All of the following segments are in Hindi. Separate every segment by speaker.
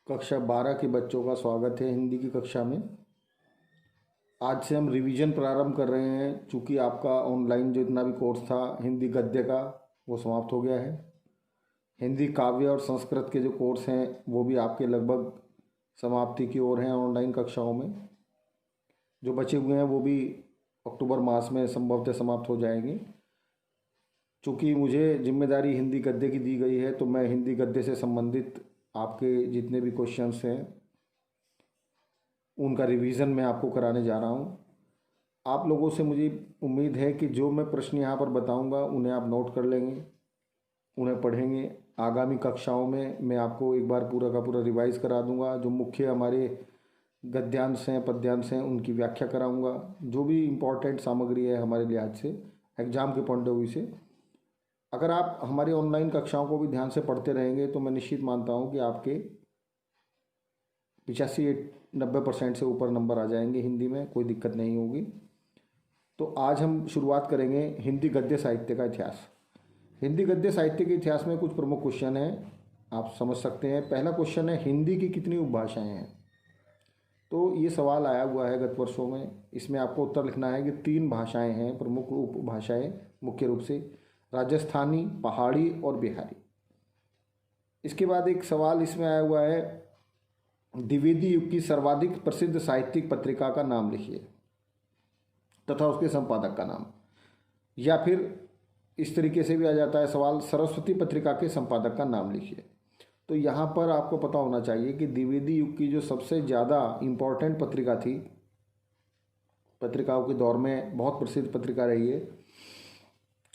Speaker 1: कक्षा 12 के बच्चों का स्वागत है हिंदी की कक्षा में। आज से हम रिवीजन प्रारंभ कर रहे हैं। चूँकि आपका ऑनलाइन जो इतना भी कोर्स था हिंदी गद्य का वो समाप्त हो गया है। हिंदी काव्य और संस्कृत के जो कोर्स हैं वो भी आपके लगभग समाप्ति की ओर हैं ऑनलाइन कक्षाओं में। जो बचे हुए हैं वो भी अक्टूबर मास में संभवतः समाप्त हो जाएंगे। चूँकि मुझे जिम्मेदारी हिंदी गद्य की दी गई है तो मैं हिंदी गद्य से संबंधित आपके जितने भी क्वेश्चंस हैं उनका रिवीजन मैं आपको कराने जा रहा हूं। आप लोगों से मुझे उम्मीद है कि जो मैं प्रश्न यहाँ पर बताऊंगा उन्हें आप नोट कर लेंगे, उन्हें पढ़ेंगे। आगामी कक्षाओं में मैं आपको एक बार पूरा का पूरा रिवाइज करा दूंगा। जो मुख्य हमारे गद्यांश हैं पद्यांश हैं उनकी व्याख्या कराऊंगा। जो भी इम्पोर्टेंट सामग्री है हमारे लिहाज से एग्जाम के पॉइंट ऑफ व्यू से, अगर आप हमारी ऑनलाइन कक्षाओं को भी ध्यान से पढ़ते रहेंगे तो मैं निश्चित मानता हूं कि आपके 85-90% से ऊपर नंबर आ जाएंगे। हिंदी में कोई दिक्कत नहीं होगी। तो आज हम शुरुआत करेंगे हिंदी गद्य साहित्य का इतिहास। हिंदी गद्य साहित्य के इतिहास में कुछ प्रमुख क्वेश्चन हैं, आप समझ सकते हैं। पहला क्वेश्चन है, हिंदी की कितनी उपभाषाएं हैं? तो ये सवाल आया हुआ है गत वर्षों में। इसमें आपको उत्तर लिखना है कि 3 भाषाएं हैं, प्रमुख उपभाषाएं मुख्य रूप से राजस्थानी, पहाड़ी और बिहारी। इसके बाद एक सवाल इसमें आया हुआ है, द्विवेदी युग की सर्वाधिक प्रसिद्ध साहित्यिक पत्रिका का नाम लिखिए तथा उसके संपादक का नाम। या फिर इस तरीके से भी आ जाता है सवाल, सरस्वती पत्रिका के संपादक का नाम लिखिए। तो यहाँ पर आपको पता होना चाहिए कि द्विवेदी युग की जो सबसे ज़्यादा इम्पोर्टेंट पत्रिका थी, पत्रिकाओं के दौर में बहुत प्रसिद्ध पत्रिका रही है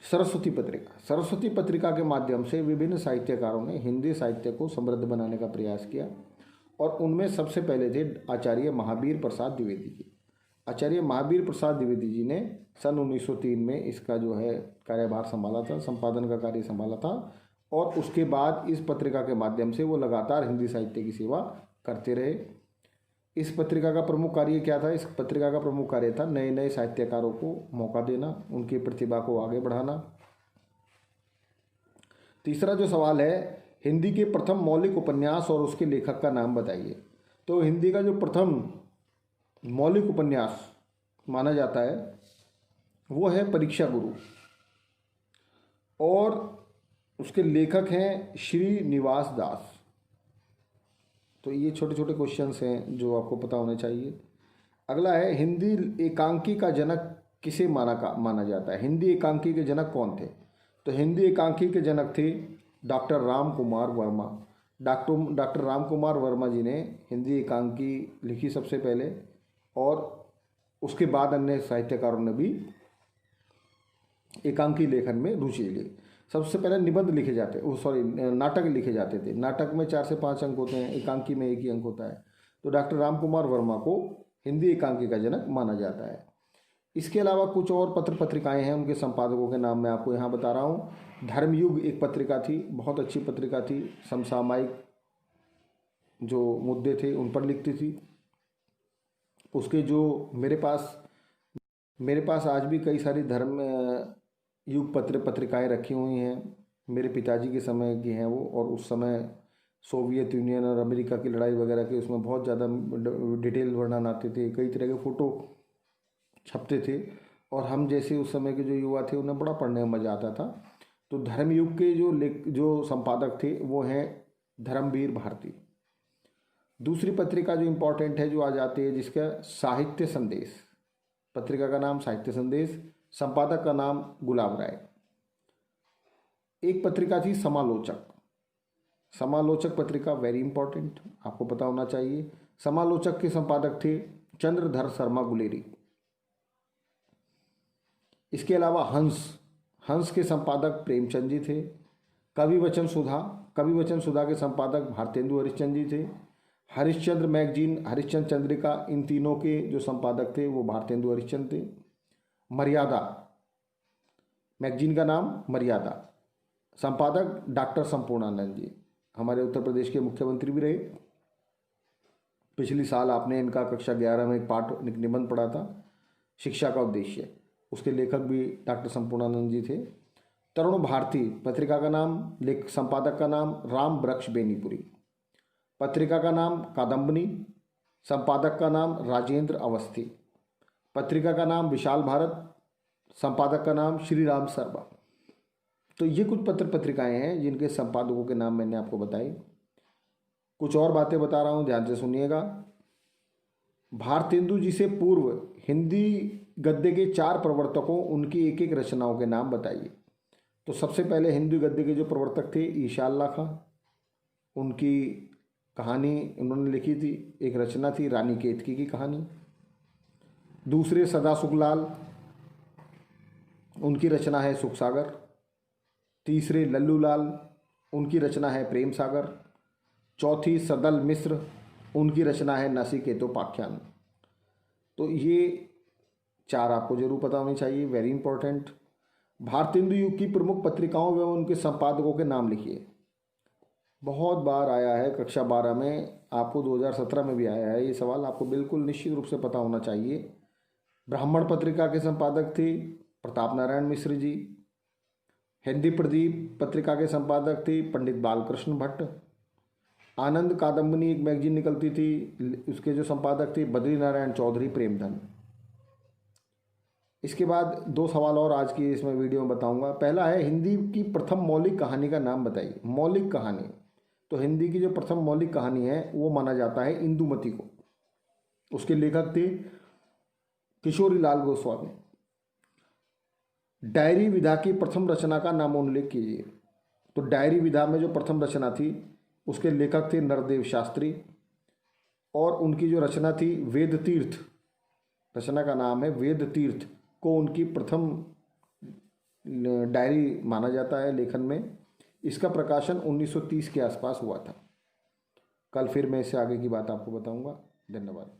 Speaker 1: सरस्वती पत्रिका। सरस्वती पत्रिका के माध्यम से विभिन्न साहित्यकारों ने हिंदी साहित्य को समृद्ध बनाने का प्रयास किया और उनमें सबसे पहले थे आचार्य महावीर प्रसाद द्विवेदी जी। आचार्य महावीर प्रसाद द्विवेदी जी ने सन 1903 में इसका जो है कार्यभार संभाला था, संपादन का कार्य संभाला था। और उसके बाद इस पत्रिका के माध्यम से वो लगातार हिंदी साहित्य की सेवा करते रहे। इस पत्रिका का प्रमुख कार्य क्या था? इस पत्रिका का प्रमुख कार्य था नए नए साहित्यकारों को मौका देना, उनकी प्रतिभा को आगे बढ़ाना। तीसरा जो सवाल है, हिंदी के प्रथम मौलिक उपन्यास और उसके लेखक का नाम बताइए। तो हिंदी का जो प्रथम मौलिक उपन्यास माना जाता है वो है परीक्षा गुरु और उसके लेखक हैं श्रीनिवास दास। तो ये छोटे छोटे क्वेश्चंस हैं जो आपको पता होने चाहिए। अगला है, हिंदी एकांकी का जनक किसे माना जाता है? हिंदी एकांकी के जनक कौन थे? तो हिंदी एकांकी के जनक थे डॉक्टर राम कुमार वर्मा। डॉक्टर राम कुमार वर्मा जी ने हिंदी एकांकी लिखी सबसे पहले और उसके बाद अन्य साहित्यकारों ने भी एकांकी लेखन में रुचि ली। सबसे पहले निबंध लिखे जाते, नाटक लिखे जाते थे। नाटक में 4 से 5 अंक होते हैं, एकांकी में 1 ही अंक होता है। तो डॉक्टर राम कुमार वर्मा को हिंदी एकांकी का जनक माना जाता है। इसके अलावा कुछ और पत्र पत्रिकाएं हैं, उनके संपादकों के नाम मैं आपको यहाँ बता रहा हूँ। धर्मयुग एक पत्रिका थी, बहुत अच्छी पत्रिका थी, समसामयिक जो मुद्दे थे उन पर लिखती थी। उसके जो मेरे पास आज भी कई सारी धर्म युग पत्रिकाएं रखी हुई हैं। मेरे पिताजी के समय की हैं वो, और उस समय सोवियत यूनियन और अमेरिका की लड़ाई वगैरह के उसमें बहुत ज़्यादा डिटेल वर्णन आते थे, कई तरह के फ़ोटो छपते थे और हम जैसे उस समय के जो युवा थे उन्हें बड़ा पढ़ने में मज़ा आता था। तो धर्मयुग के जो संपादक थे वो हैं धर्मवीर भारती। दूसरी पत्रिका जो इम्पोर्टेंट है जो आ जाती है, जिसका साहित्य संदेश, पत्रिका का नाम साहित्य संदेश, संपादक का नाम गुलाब राय। एक पत्रिका थी समालोचक। समालोचक पत्रिका वेरी इंपॉर्टेंट, आपको पता होना चाहिए। समालोचक के संपादक थे चंद्रधर शर्मा गुलेरी। इसके अलावा हंस के संपादक प्रेमचंद जी थे। कविवचन सुधा के संपादक भारतेंदु हरिश्चंद्र जी थे। हरिश्चंद्र मैगजीन, हरिश्चंद्र चंद्रिका, इन तीनों के जो संपादक थे वो भारतेंदु हरिश्चंद्र थे। मर्यादा मैगजीन का नाम मर्यादा, संपादक डॉक्टर संपूर्णानंद जी, हमारे उत्तर प्रदेश के मुख्यमंत्री भी रहे। पिछली साल आपने इनका कक्षा 11 में एक निबंध पढ़ा था, शिक्षा का उद्देश्य। उसके लेखक भी डॉक्टर संपूर्णानंद जी थे। तरुण भारती पत्रिका का नाम, संपादक का नाम राम वृक्ष बेनीपुरी। पत्रिका का नाम कादम्बनी, संपादक का नाम राजेंद्र अवस्थी, पत्रिका का नाम विशाल भारत, संपादक का नाम श्री राम शर्मा। तो ये कुछ पत्र पत्रिकाएं हैं जिनके संपादकों के नाम मैंने आपको बताए। कुछ और बातें बता रहा हूँ, ध्यान से सुनिएगा। भारतेंदु जी से पूर्व हिंदी गद्य के 4 प्रवर्तकों, उनकी एक एक रचनाओं के नाम बताइए। तो सबसे पहले हिंदी गद्य के जो प्रवर्तक थे ईशा अल्लाह खां, उनकी कहानी उन्होंने लिखी थी, एक रचना थी रानी केतकी की कहानी। दूसरे सदा सुखलाल, उनकी रचना है सुख सागर। तीसरे लल्लू लाल, उनकी रचना है प्रेम सागर। चौथी सदल मिश्र, उनकी रचना है नचिकेतोपाख्यान। तो ये 4 आपको जरूर पता होनी चाहिए, वेरी इंपॉर्टेंट। भारतेंदु युग की प्रमुख पत्रिकाओं एवं उनके संपादकों के नाम लिखिए। बहुत बार आया है कक्षा 12 में, आपको 2017 में भी आया है ये सवाल, आपको बिल्कुल निश्चित रूप से पता होना चाहिए। ब्राह्मण पत्रिका के संपादक थे प्रताप नारायण मिश्र जी। हिंदी प्रदीप पत्रिका के संपादक थे पंडित बालकृष्ण भट्ट। आनंद कादम्बनी एक मैगजीन निकलती थी, उसके जो संपादक थे बद्री नारायण चौधरी प्रेमधन। इसके बाद 2 सवाल और आज की इसमें वीडियो में बताऊंगा। पहला है हिंदी की प्रथम मौलिक कहानी का नाम बताइए। मौलिक कहानी, तो हिंदी की जो प्रथम मौलिक कहानी है वो माना जाता है इंदुमती को। उसके लेखक थे किशोरी लाल गोस्वामी। डायरी विधा की प्रथम रचना का नाम उल्लेख कीजिए। तो डायरी विधा में जो प्रथम रचना थी उसके लेखक थे नरदेव शास्त्री, और उनकी जो रचना थी वेद तीर्थ, रचना का नाम है वेद तीर्थ, को उनकी प्रथम डायरी माना जाता है लेखन में। इसका प्रकाशन 1930 के आसपास हुआ था। कल फिर मैं इससे आगे की बात आपको बताऊंगा। धन्यवाद।